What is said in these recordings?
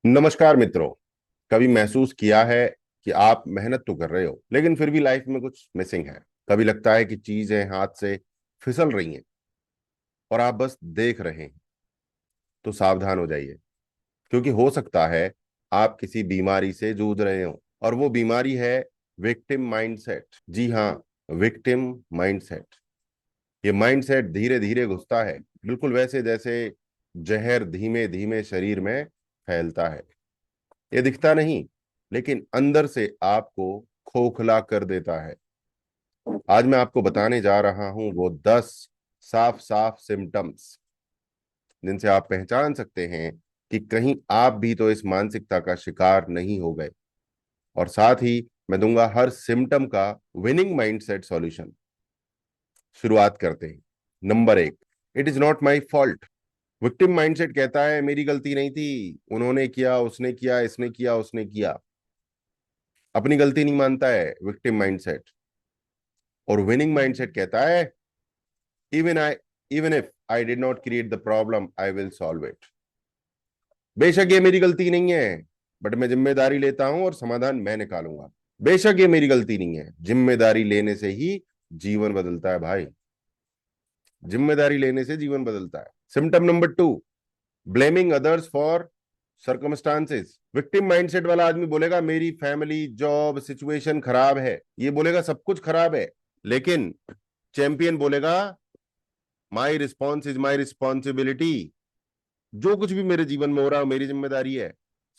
नमस्कार मित्रों। कभी महसूस किया है कि आप मेहनत तो कर रहे हो लेकिन फिर भी लाइफ में कुछ मिसिंग है। कभी लगता है कि चीजें हाथ से फिसल रही हैं और आप बस देख रहे हैं। तो सावधान हो जाइए, क्योंकि हो सकता है आप किसी बीमारी से जूझ रहे हो, और वो बीमारी है विक्टिम माइंडसेट। जी हाँ, विक्टिम माइंडसेट। ये माइंडसेट धीरे धीरे घुसता है, बिल्कुल वैसे जैसे जहर धीमे धीमे शरीर में फैलता है। ये दिखता नहीं, लेकिन अंदर से आपको खोखला कर देता है। आज मैं आपको बताने जा रहा हूं वो 10 साफ साफ सिम्टम्स जिनसे आप पहचान सकते हैं कि कहीं आप भी तो इस मानसिकता का शिकार नहीं हो गए। और साथ ही मैं दूंगा हर सिम्टम का विनिंग माइंडसेट सॉल्यूशन। शुरुआत करते हैं। Number 1, it is not my fault. Victim mindset कहता है मेरी गलती नहीं थी, उन्होंने किया, उसने किया, इसने किया, उसने किया। अपनी गलती नहीं मानता है विक्टिम माइंडसेट। और विनिंग माइंडसेट कहता है even I even if I did not create the problem I will solve it. बेशक ये मेरी गलती नहीं है, बट मैं जिम्मेदारी लेता हूं और समाधान मैं निकालूंगा। बेशक ये मेरी गलती नहीं है, जिम्मेदारी लेने से ही जीवन बदलता है भाई। जिम्मेदारी लेने से जीवन बदलता है। Symptom number 2, blaming others for circumstances. Victim mindset वाला आदमी बोलेगा मेरी फैमिली, जॉब, सिचुएशन खराब है, ये बोलेगा सब कुछ खराब है। लेकिन चैंपियन बोलेगा my response is my responsibility. जो कुछ भी मेरे जीवन में हो रहा है मेरी जिम्मेदारी है।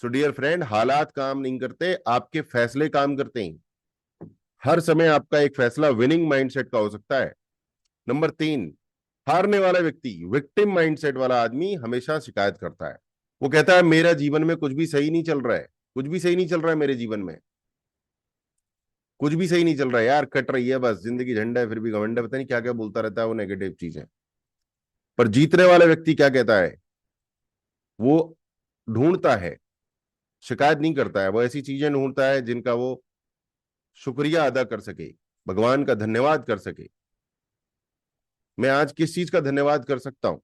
सो डियर फ्रेंड, हालात काम नहीं करते, आपके फैसले काम करते हैं। हर समय आपका एक फैसला विनिंग माइंडसेट का हो सकता है। नंबर 3, हारने वाला व्यक्ति। विक्टिम माइंडसेट वाला आदमी हमेशा शिकायत करता है। वो कहता है मेरा जीवन में कुछ भी सही नहीं चल रहा है, कुछ भी सही नहीं चल रहा है मेरे जीवन में, कुछ भी सही नहीं चल रहा है यार, कट रही है बस जिंदगी, झंडा है फिर भी घमंड है, पता नहीं क्या क्या बोलता रहता है वो नेगेटिव चीजें। पर जीतने वाला व्यक्ति क्या कहता है? वो ढूंढता है, शिकायत नहीं करता है, वो ऐसी चीजें ढूंढता है जिनका वो शुक्रिया अदा कर सके, भगवान का धन्यवाद कर सके। मैं आज किस चीज का धन्यवाद कर सकता हूं?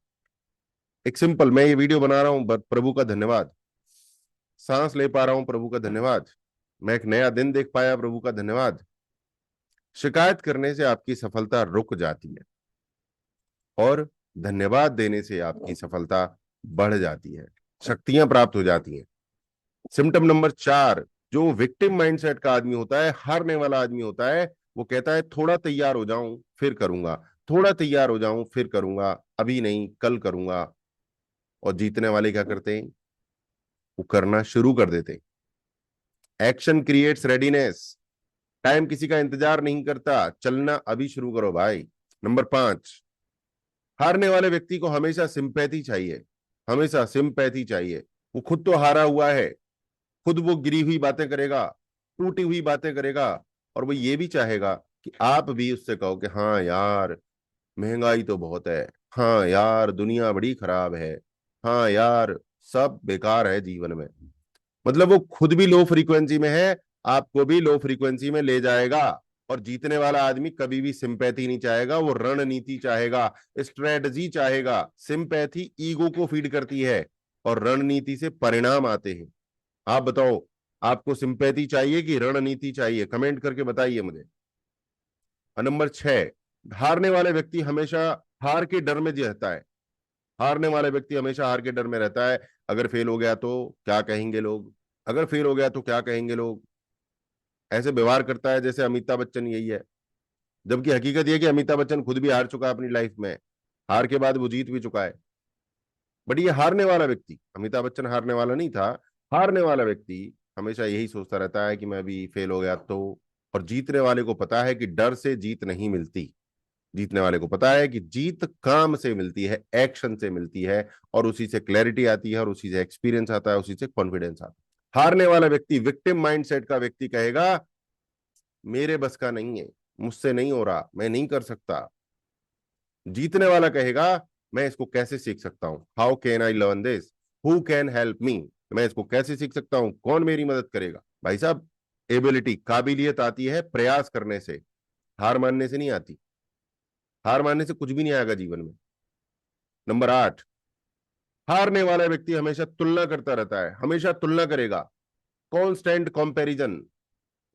एक सिंपल, मैं ये वीडियो बना रहा हूं प्रभु का धन्यवाद। सांस ले पा रहा हूं प्रभु का धन्यवाद। मैं एक नया दिन देख पाया प्रभु का धन्यवाद। शिकायत करने से आपकी सफलता रुक जाती है, और धन्यवाद देने से आपकी सफलता बढ़ जाती है, शक्तियां प्राप्त हो जाती हैं। सिम्टम नंबर 4, जो विक्टिम माइंडसेट का आदमी होता है, हारने वाला आदमी होता है, वो कहता है थोड़ा तैयार हो जाऊं फिर करूंगा, थोड़ा तैयार हो जाऊं फिर करूंगा, अभी नहीं कल करूंगा। और जीतने वाले क्या करते हैं? वो करना शुरू कर देते हैं। Action creates readiness. टाइम किसी का इंतजार नहीं करता, चलना अभी शुरू करो भाई। नंबर 5, हारने वाले व्यक्ति को हमेशा सिंपैथी चाहिए, हमेशा सिंपैथी चाहिए। वो खुद तो हारा हुआ है, खुद वो गिरी हुई बातें करेगा, टूटी हुई बातें करेगा, और वो ये भी चाहेगा कि आप भी उससे कहो कि हाँ यार, महंगाई तो बहुत है, हाँ यार दुनिया बड़ी खराब है, हाँ यार सब बेकार है जीवन में। मतलब वो खुद भी लो फ्रीक्वेंसी में है, आपको भी लो फ्रीक्वेंसी में ले जाएगा। और जीतने वाला आदमी कभी भी सिंपैथी नहीं चाहेगा, वो रणनीति चाहेगा, स्ट्रेटजी चाहेगा। सिंपैथी ईगो को फीड करती है, और रणनीति से परिणाम आते हैं। आप बताओ, आपको सिंपैथी चाहिए कि रणनीति चाहिए? कमेंट करके बताइए मुझे। और नंबर 6, हारने वाले व्यक्ति हमेशा हार के डर में रहता है। हारने वाले व्यक्ति हमेशा हार के डर में रहता है। अगर फेल हो गया तो क्या कहेंगे लोग, अगर फेल हो गया तो क्या कहेंगे लोग। ऐसे व्यवहार करता है जैसे अमिताभ बच्चन यही है। जबकि हकीकत यह है कि अमिताभ बच्चन खुद भी हार चुका है अपनी लाइफ में, हार के बाद वो जीत भी चुका है। बट ये हारने वाला व्यक्ति, अमिताभ बच्चन हारने वाला नहीं था, हारने वाला व्यक्ति हमेशा यही सोचता रहता है कि मैं भी फेल हो गया तो। और जीतने वाले को पता है कि डर से जीत नहीं मिलती। जीतने वाले को पता है कि जीत काम से मिलती है, एक्शन से मिलती है, और उसी से क्लैरिटी आती है, और उसी से एक्सपीरियंस आता है, उसी से कॉन्फिडेंस आता है। हारने वाला व्यक्ति, विक्टिम माइंडसेट का व्यक्ति कहेगा मेरे बस का नहीं है, मुझसे नहीं हो रहा, मैं नहीं कर सकता। जीतने वाला कहेगा मैं इसको कैसे सीख सकता हूं, how can I learn this, who can help me. मैं इसको कैसे सीख सकता हूं, कौन मेरी मदद करेगा? भाई साहब, एबिलिटी, काबिलियत आती है प्रयास करने से, हार मानने से नहीं आती। हार मानने से कुछ भी नहीं आएगा जीवन में। नंबर 8, हारने वाला व्यक्ति हमेशा तुलना करता रहता है, हमेशा तुलना करेगा, कॉन्स्टेंट कंपैरिजन।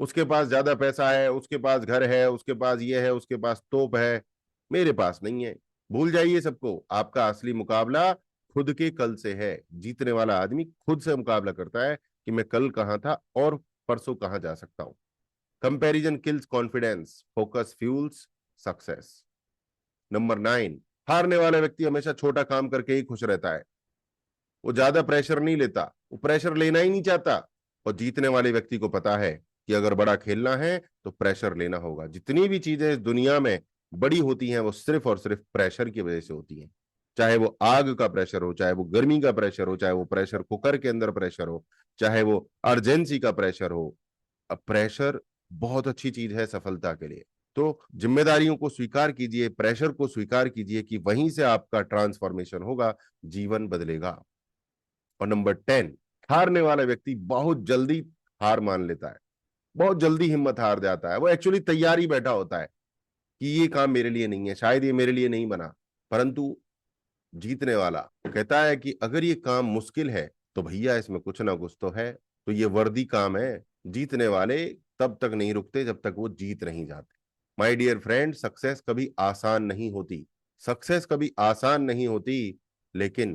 उसके पास ज्यादा पैसा है, उसके पास घर है, उसके पास ये है, उसके पास तोप है, मेरे पास नहीं है। भूल जाइए सबको, आपका असली मुकाबला खुद के कल से है। जीतने वाला आदमी खुद से मुकाबला करता है कि मैं कल कहां था और परसों कहां जा सकता हूं। Comparison kills confidence, focus fuels success. Number 9, हारने वाला व्यक्ति हमेशा छोटा काम करके ही खुश रहता है। वो ज्यादा प्रेशर नहीं लेता, वो प्रेशर लेना ही नहीं चाहता। और जीतने वाले व्यक्ति को पता है कि अगर बड़ा खेलना है तो प्रेशर लेना होगा। जितनी भी चीजें इस दुनिया में बड़ी होती हैं वो सिर्फ और सिर्फ प्रेशर की वजह से होती हैं। चाहे वो आग का प्रेशर हो, चाहे वो गर्मी का प्रेशर हो, चाहे वो प्रेशर कुकर के अंदर प्रेशर हो, चाहे वो अर्जेंसी का प्रेशर हो। अब प्रेशर बहुत अच्छी चीज है सफलता के लिए। तो जिम्मेदारियों को स्वीकार कीजिए, प्रेशर को स्वीकार कीजिए कि वहीं से आपका ट्रांसफॉर्मेशन होगा, जीवन बदलेगा। और नंबर 10, हारने वाला व्यक्ति बहुत जल्दी हार मान लेता है, बहुत जल्दी हिम्मत हार जाता है। वो एक्चुअली तैयार ही बैठा होता है कि ये काम मेरे लिए नहीं है, शायद ये मेरे लिए नहीं बना। परंतु जीतने वाला कहता है कि अगर ये काम मुश्किल है तो भैया इसमें कुछ ना कुछ तो है, तो ये वर्दी काम है। जीतने वाले तब तक नहीं रुकते जब तक वो जीत नहीं जाते। माय डियर फ्रेंड, सक्सेस कभी आसान नहीं होती, सक्सेस कभी आसान नहीं होती, लेकिन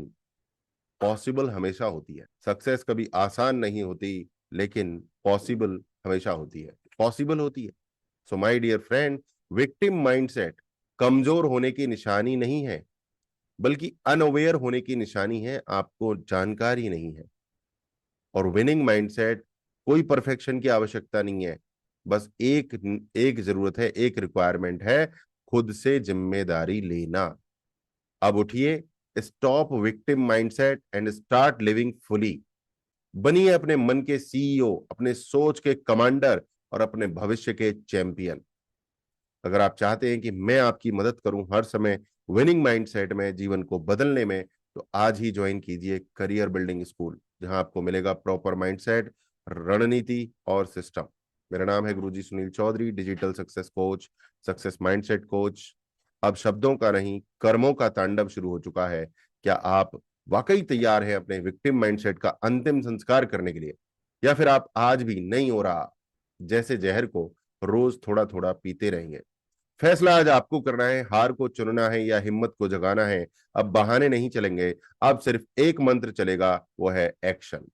पॉसिबल हमेशा होती है। सक्सेस कभी आसान नहीं होती, लेकिन पॉसिबल हमेशा होती है, पॉसिबल होती है। So my dear friend, victim mindset कमजोर होने की निशानी नहीं है, बल्कि अनअवेयर होने की निशानी है, आपको जानकारी नहीं है। और विनिंग माइंडसेट, कोई परफेक्शन की आवश्यकता नहीं है, बस एक एक जरूरत है, एक रिक्वायरमेंट है, खुद से जिम्मेदारी लेना। अब उठिए, stop victim mindset and start living fully. बनिए अपने मन के सीईओ, अपने सोच के कमांडर और अपने भविष्य के चैंपियन। अगर आप चाहते हैं कि मैं आपकी मदद करूं हर समय विनिंग माइंडसेट में जीवन को बदलने में, तो आज ही ज्वाइन कीजिए करियर बिल्डिंग स्कूल, जहां आपको मिलेगा प्रॉपर माइंडसेट, रणनीति और सिस्टम। मेरा नाम है Guruji Sunil Chaudhary, digital success coach, success mindset coach. अब शब्दों का नहीं, कर्मों का तांडव शुरू हो चुका है। क्या आप वाकई तैयार हैं अपने विक्टिम माइंडसेट का अंतिम संस्कार करने के लिए, या फिर आप आज भी नहीं हो रहा जैसे जहर को रोज थोड़ा थोड़ा पीते रहेंगे? फैसला आज आपको करना है, हार को चुनना है या हिम्मत को जगाना है। अब बहाने नहीं चलेंगे, अब सिर्फ एक मंत्र चलेगा, वो है एक्शन।